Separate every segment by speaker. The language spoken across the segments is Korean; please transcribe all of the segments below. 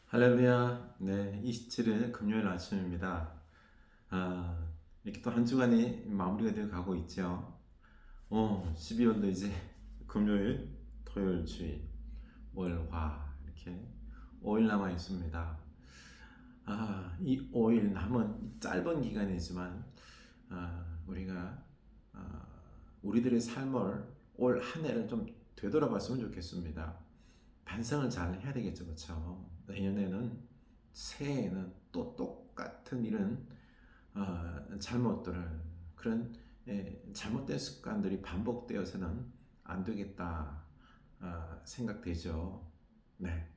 Speaker 1: 할렐루야. 네, 27일 금요일 아침입니다. 이렇게 또 한 주간이 마무리가 되어 가고 있죠. 12월도 이제 금요일, 토요일, 주일, 월, 화 이렇게 5일 남아 있습니다. 이 5일 남은 짧은 기간이지만 우리가 우리들의 삶을 올 한 해를 좀 되돌아봤으면 좋겠습니다. 반성을 잘 해야 되겠죠, 그렇죠? 내년에는 새해에는 또 똑같은 이런 잘못들을 그런 잘못된 습관들이 반복되어서는 안 되겠다 생각되죠. 네.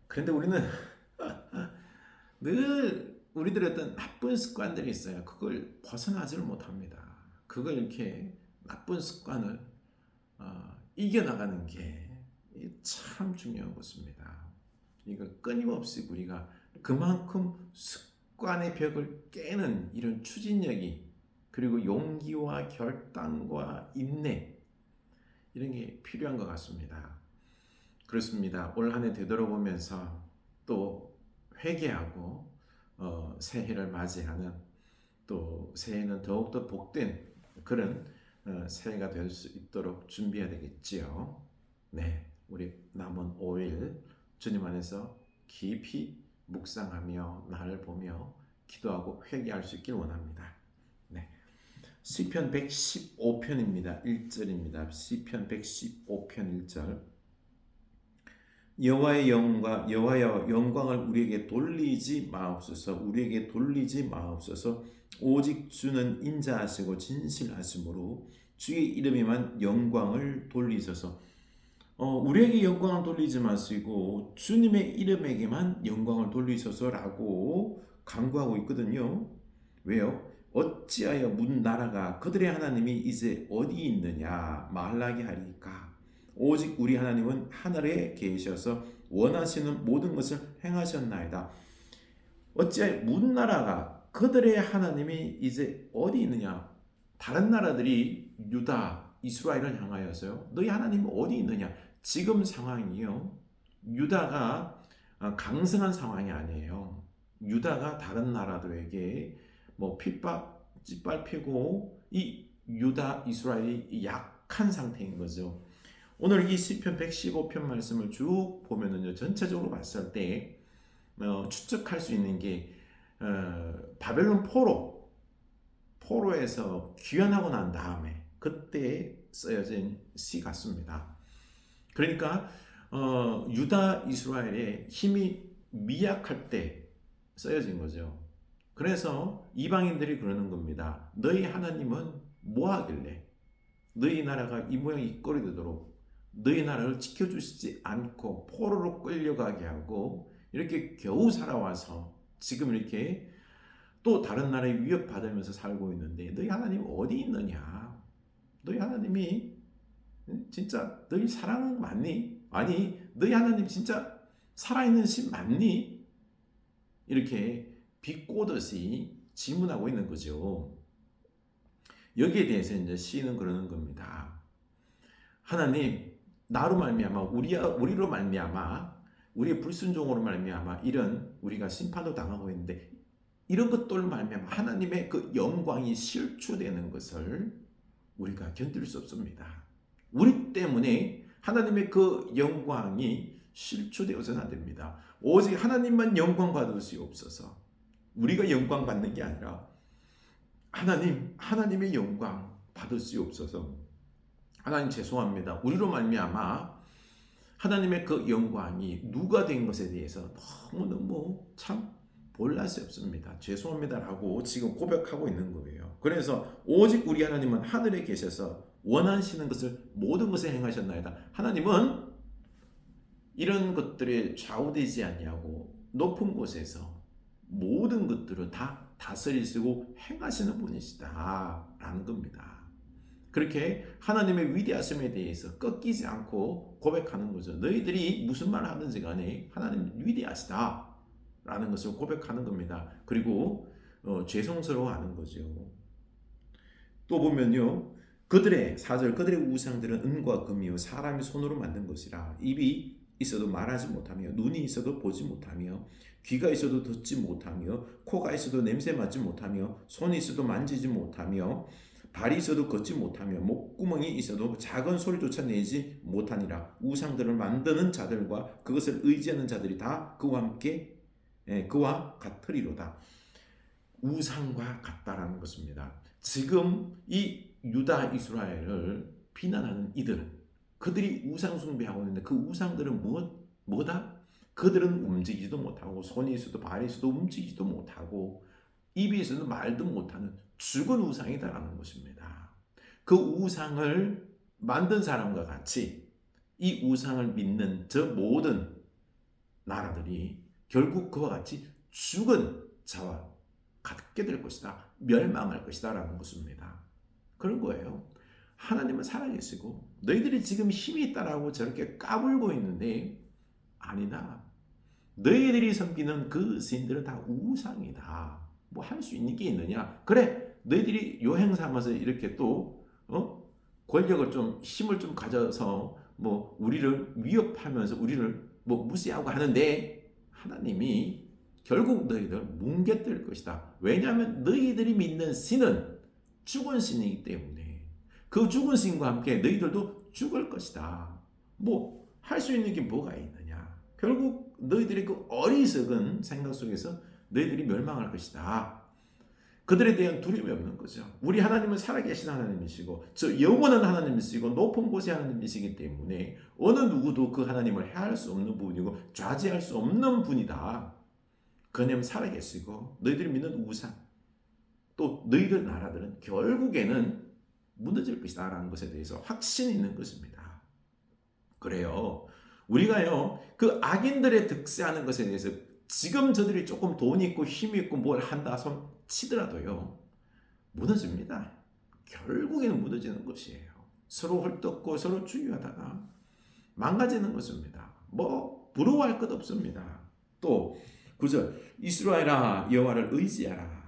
Speaker 1: 그런데 우리는 늘 우리들의 어떤 나쁜 습관들이 있어요. 그걸 벗어나지를 못합니다. 그걸 이렇게 나쁜 습관을 이겨나가는 게 참 중요한 것입니다. 이거 끊임없이 우리가 그만큼 습관의 벽을 깨는 이런 추진력이 그리고 용기와 결단과 인내 이런 게 필요한 것 같습니다. 그렇습니다. 올 한 해 되돌아보면서 또 회개하고 새해를 맞이하는 또 새해는 더욱더 복된 그런 새해가 될 수 있도록 준비해야 되겠지요. 네, 우리 남은 5일 주님 안에서 깊이 묵상하며 나를 보며 기도하고 회개할 수 있길 원합니다. 네, 시편 115편입니다. 1절입니다. 시편 115편 1절. 여호와여 영광을 우리에게 돌리지 마옵소서. 우리에게 돌리지 마옵소서. 오직 주는 인자하시고 진실하심으로 주의 이름에만 영광을 돌리소서. 우리에게 영광을 돌리지 마시고 주님의 이름에게만 영광을 돌리소서라고 강구하고 있거든요. 왜요? 어찌하여 문 나라가 그들의 하나님이 이제 어디 있느냐 말라게 하리까. 오직 우리 하나님은 하늘에 계셔서 원하시는 모든 것을 행하셨나이다. 어찌하여 문 나라가 그들의 하나님이 이제 어디 있느냐. 다른 나라들이 유다, 이스라엘을 향하여서요. 너희 하나님이 어디 있느냐. 지금 상황이요. 유다가 강성한 상황이 아니에요. 유다가 다른 나라들에게 뭐 핍박 짓밟히고 이 유다 이스라엘이 약한 상태인 거죠. 오늘 이 시편 115편 말씀을 쭉 보면은요. 전체적으로 봤을 때 추측할 수 있는 게 바벨론 포로에서 귀환하고 난 다음에 그때 쓰여진 시 같습니다. 그러니까 유다 이스라엘의 힘이 미약할 때 쓰여진 거죠. 그래서 이방인들이 그러는 겁니다. 너희 하나님은 뭐 하길래 너희 나라가 이 모양 이 꼴이 되도록 너희 나라를 지켜주시지 않고 포로로 끌려가게 하고 이렇게 겨우 살아와서 지금 이렇게 또 다른 나라에 위협받으면서 살고 있는데 너희 하나님 어디 있느냐? 너희 하나님이 진짜 너희 사랑 맞니? 아니 너희 하나님 진짜 살아있는 신 맞니? 이렇게 비꼬듯이 질문하고 있는 거죠. 여기에 대해서 이제 시인은 그러는 겁니다. 하나님 나로 말미암아 우리로 말미암아 우리의 불순종으로 말미암아 이런 우리가 심판도 당하고 있는데 이런 것들로 말미암아 하나님의 그 영광이 실추되는 것을 우리가 견딜 수 없습니다. 우리 때문에 하나님의 그 영광이 실추되어서는 안 됩니다. 오직 하나님만 영광 받을 수 없어서 우리가 영광 받는 게 아니라 하나님의 영광 받을 수 없어서 하나님 죄송합니다. 우리로 말미암아 하나님의 그 영광이 누가 된 것에 대해서 너무너무 참 볼라스없습니다. 죄송합니다라고 지금 고백하고 있는 거예요. 그래서 오직 우리 하나님은 하늘에 계셔서 원하시는 것을 모든 것을 행하셨나이다. 하나님은 이런 것들에 좌우되지 아니하고 높은 곳에서 모든 것들을 다 다스리시고 행하시는 분이시다라는 겁니다. 그렇게 하나님의 위대하심에 대해서 꺾이지 않고 고백하는 거죠. 너희들이 무슨 말을 하든지 간에 하나님 위대하시다 라는 것을 고백하는 겁니다. 그리고 죄송스러워하는 거죠. 또 보면요. 그들의 우상들은 은과 금이요 사람이 손으로 만든 것이라 입이 있어도 말하지 못하며, 눈이 있어도 보지 못하며, 귀가 있어도 듣지 못하며, 코가 있어도 냄새 맡지 못하며, 손이 있어도 만지지 못하며, 발이 있어도 걷지 못하며, 목구멍이 있어도 작은 소리조차 내지 못하니라. 우상들을 만드는 자들과 그것을 의지하는 자들이 다 그와 함께 그와 같으리로다. 우상과 같다라는 것입니다. 지금 이 유다 이스라엘을 비난하는 이들, 그들이 우상 숭배하고 있는데 그 우상들은 뭐다? 그들은 움직이지도 못하고, 손이 있어도 발이 있어도 움직이지도 못하고, 입이 있어도 말도 못하는 죽은 우상이다라는 것입니다. 그 우상을 만든 사람과 같이 이 우상을 믿는 저 모든 나라들이 결국 그와 같이 죽은 자와 같게 될 것이다. 멸망할 것이다 라는 것입니다. 그런 거예요. 하나님은 살아계시고 너희들이 지금 힘이 있다라고 저렇게 까불고 있는데 아니다. 너희들이 섬기는 그 신들은 다 우상이다. 뭐 할 수 있는 게 있느냐? 그래, 너희들이 요행 삼아서 이렇게 또 권력을 좀, 힘을 좀 가져서 뭐 우리를 위협하면서 우리를 뭐 무시하고 하는데 하나님이 결국 너희들 뭉개뜨릴 것이다. 왜냐하면 너희들이 믿는 신은 죽은 신이기 때문에 그 죽은 신과 함께 너희들도 죽을 것이다. 뭐 할 수 있는 게 뭐가 있느냐? 결국 너희들의 그 어리석은 생각 속에서 너희들이 멸망할 것이다. 그들에 대한 두려움이 없는 거죠. 우리 하나님은 살아계신 하나님이시고 저 영원한 하나님이시고 높은 곳의 하나님이시기 때문에 어느 누구도 그 하나님을 해할 수 없는 분이고 좌지할 수 없는 분이다. 그님 살아계시고 너희들이 믿는 우상 또 너희들 나라들은 결국에는 무너질 것이다 라는 것에 대해서 확신이 있는 것입니다. 그래요. 우리가요 그 악인들의 득세하는 것에 대해서 지금 저들이 조금 돈 있고 힘이 있고 뭘 한다 손 치더라도요 무너집니다. 결국에는 무너지는 것이에요. 서로 헐떡고 서로 주의하다가 망가지는 것입니다. 뭐 부러워할 것 없습니다. 또 9절 이스라엘아 여호와를 의지하라.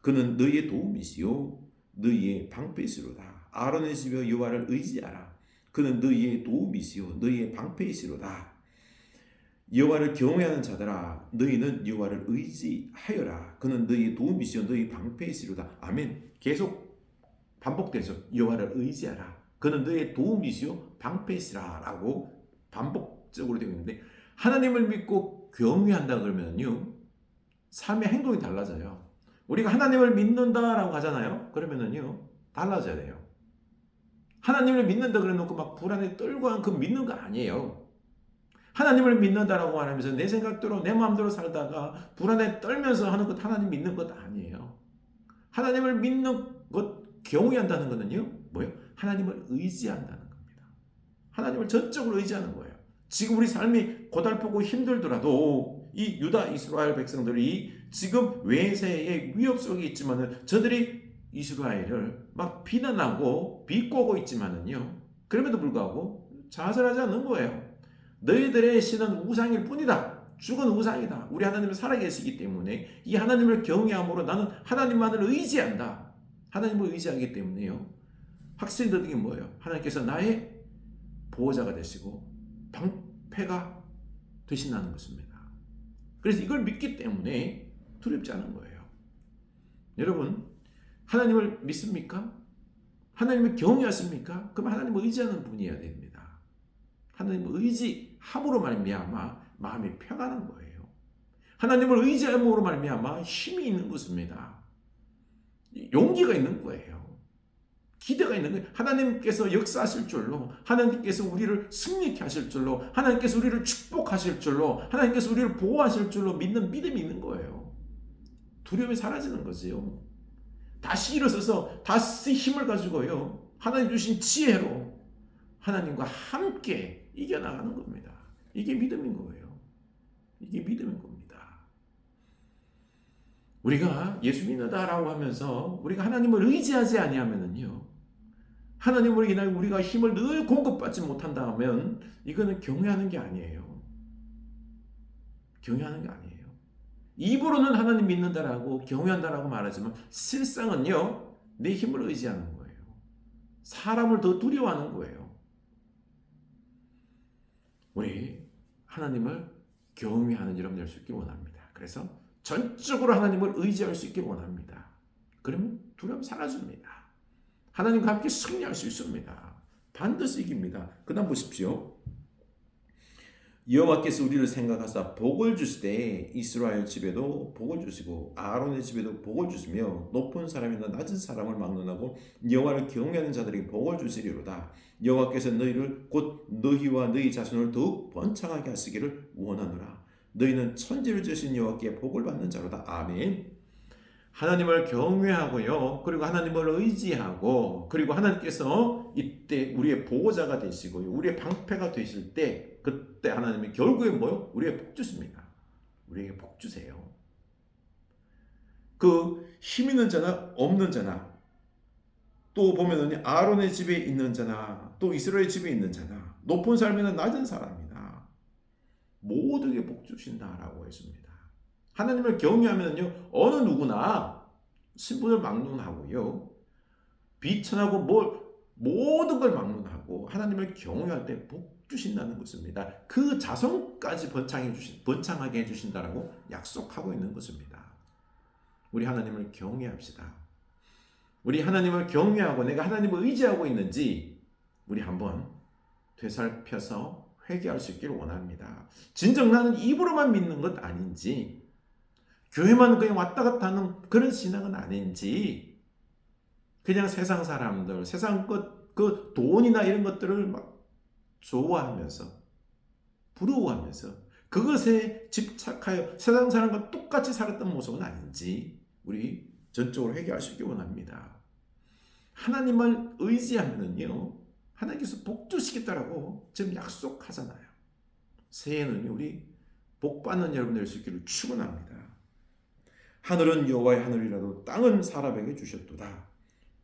Speaker 1: 그는 너희의 도움이시요 너희의 방패시로다. 아론의 집여 여호와를 의지하라. 그는 너희의 도움이시요 너희의 방패이시로다. 여호와를 경외하는 자들아 너희는 여호와를 의지하여라. 그는 너희의 도움이시요 너희의 방패이시로다. 아멘. 계속 반복돼서 여호와를 의지하라. 그는 너희의 도움이시요 방패이시라 라고 반복적으로 되어 있는데 하나님을 믿고 경외한다 그러면요 삶의 행동이 달라져요. 우리가 하나님을 믿는다라고 하잖아요. 그러면은요 달라져야 돼요. 하나님을 믿는다 그래놓고 막 불안에 떨고 한 그 믿는 거 아니에요. 하나님을 믿는다라고 말하면서 내 생각대로 내 마음대로 살다가 불안에 떨면서 하는 것 하나님 믿는 것 아니에요. 하나님을 믿는 것 경외한다는 것은요 뭐예요? 하나님을 의지한다는 겁니다. 하나님을 전적으로 의지하는 거예요. 지금 우리 삶이 고달프고 힘들더라도 이 유다 이스라엘 백성들이 지금 외세의 위협 속에 있지만은 저들이 이스라엘을 막 비난하고 비꼬고 있지만은요 그럼에도 불구하고 좌절하지 않는 거예요. 너희들의 신은 우상일 뿐이다. 죽은 우상이다. 우리 하나님은 살아계시기 때문에 이 하나님을 경외함으로 나는 하나님만을 의지한다. 하나님을 의지하기 때문에요 확신이 드는 게 뭐예요? 하나님께서 나의 보호자가 되시고 방패가 되신다는 것입니다. 그래서 이걸 믿기 때문에 두렵지 않은 거예요. 여러분 하나님을 믿습니까? 하나님을 경외하십니까? 그럼 하나님을 의지하는 분이어야 됩니다. 하나님을 의지함으로 말미암아 마음이 평안한 거예요. 하나님을 의지함으로 말미암아 힘이 있는 것입니다. 용기가 있는 거예요. 기대가 있는 거예요. 하나님께서 역사하실 줄로, 하나님께서 우리를 승리케 하실 줄로, 하나님께서 우리를 축복하실 줄로, 하나님께서 우리를 보호하실 줄로 믿는 믿음이 있는 거예요. 두려움이 사라지는 거지요. 다시 일어서서 다시 힘을 가지고요 하나님 주신 지혜로 하나님과 함께 이겨나가는 겁니다. 이게 믿음인 거예요. 이게 믿음인 겁니다. 우리가 예수 믿는다라고 하면서 우리가 하나님을 의지하지 아니하면은요 하나님으로 인하여 우리가 힘을 늘 공급받지 못한다 하면 이거는 경외하는 게 아니에요. 경외하는 게 아니에요. 입으로는 하나님 믿는다라고 경외한다라고 말하지만 실상은요 내 힘을 의지하는 거예요. 사람을 더 두려워하는 거예요. 우리 하나님을 경외하는 여러분 될 수 있길 원합니다. 그래서 전적으로 하나님을 의지할 수 있길 원합니다. 그러면 두려움 사라집니다. 하나님과 함께 승리할 수 있습니다. 반드시 이깁니다. 그 다음 보십시오. 여호와께서 우리를 생각하사 복을 주실 때 이스라엘 집에도 복을 주시고 아론의 집에도 복을 주시며 높은 사람이나 낮은 사람을 막론하고 여호와를 경외하는 자들에게 복을 주시리로다. 여호와께서 너희를 곧 너희와 너희 자손을 더욱 번창하게 하시기를 원하노라. 너희는 천지를 지으신 여호와께 복을 받는 자로다. 아멘. 하나님을 경외하고요. 그리고 하나님을 의지하고 그리고 하나님께서 이때 우리의 보호자가 되시고요. 우리의 방패가 되실 때 그때 하나님이 결국에 뭐요? 우리에게 복 주십니다. 우리에게 복 주세요. 그 힘 있는 자나 없는 자나 또 보면은 아론의 집에 있는 자나 또 이스라엘 집에 있는 자나 높은 사람이나 낮은 사람이나 모두에게 복 주신다라고 했습니다. 하나님을 경외하면요 어느 누구나 신분을 막론하고요 비천하고 모든 걸 막론하고 하나님을 경외할 때 복 주신다는 것입니다. 그 자손까지 번창하게 해주신다라고 약속하고 있는 것입니다. 우리 하나님을 경외합시다. 우리 하나님을 경외하고 내가 하나님을 의지하고 있는지 우리 한번 되살펴서 회개할 수 있기를 원합니다. 진정 나는 입으로만 믿는 것 아닌지 교회만 그냥 왔다 갔다 하는 그런 신앙은 아닌지 그냥 세상 사람들, 세상 그 돈이나 이런 것들을 막 좋아하면서 부러워하면서 그것에 집착하여 세상 사람과 똑같이 살았던 모습은 아닌지 우리 전적으로 회개할 수 있기 원합니다. 하나님을 의지하면요 하나님께서 복 주시겠다라고 지금 약속하잖아요. 새해는 우리 복 받는 여러분 될 수 있기를 축원합니다. 하늘은 여호와의 하늘이라도 땅은 사람에게 주셨도다.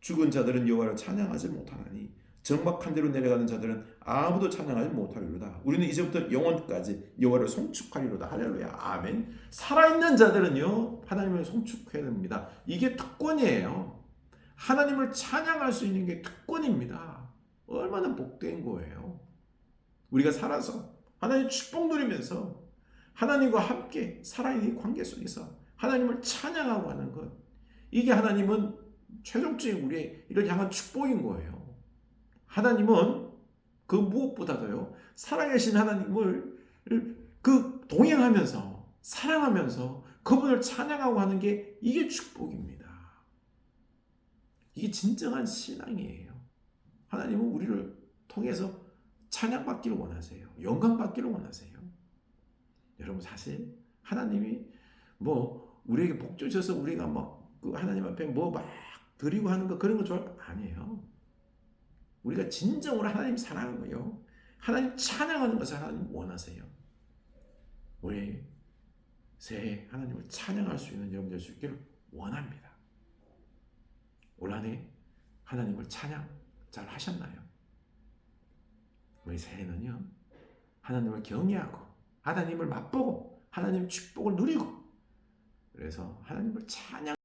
Speaker 1: 죽은 자들은 여호와를 찬양하지 못하나니 정막한 데로 내려가는 자들은 아무도 찬양하지 못하리로다. 우리는 이제부터 영원까지 여호와를 송축하리로다. 할렐루야. 아멘. 살아있는 자들은요 하나님을 송축해야 됩니다. 이게 특권이에요. 하나님을 찬양할 수 있는 게 특권입니다. 얼마나 복된 거예요. 우리가 살아서 하나님의 축복 누리면서 하나님과 함께 살아있는 관계 속에서 하나님을 찬양하고 하는 것, 이게 하나님은 최종적인 우리의 이를 향한 축복인 거예요. 하나님은 그 무엇보다도요 살아계신 하나님을 그 동행하면서 사랑하면서 그분을 찬양하고 하는 게 이게 축복입니다. 이게 진정한 신앙이에요. 하나님은 우리를 통해서 찬양받기를 원하세요. 영광받기를 원하세요. 여러분 사실 하나님이 우리에게 복 주셔서 우리가 그 하나님 앞에 막 드리고 하는 거 그런 거 좋아할 거 아니에요. 우리가 진정으로 하나님 사랑하는 거요. 하나님 찬양하는 것을 하나님 원하세요. 우리 새해 하나님을 찬양할 수 있는 여러분 될 수 있기를 원합니다. 올 한해 하나님을 찬양 잘 하셨나요? 우리 새해는요 하나님을 경외하고 하나님을 맛보고 하나님의 축복을 누리고 그래서 하나님을 찬양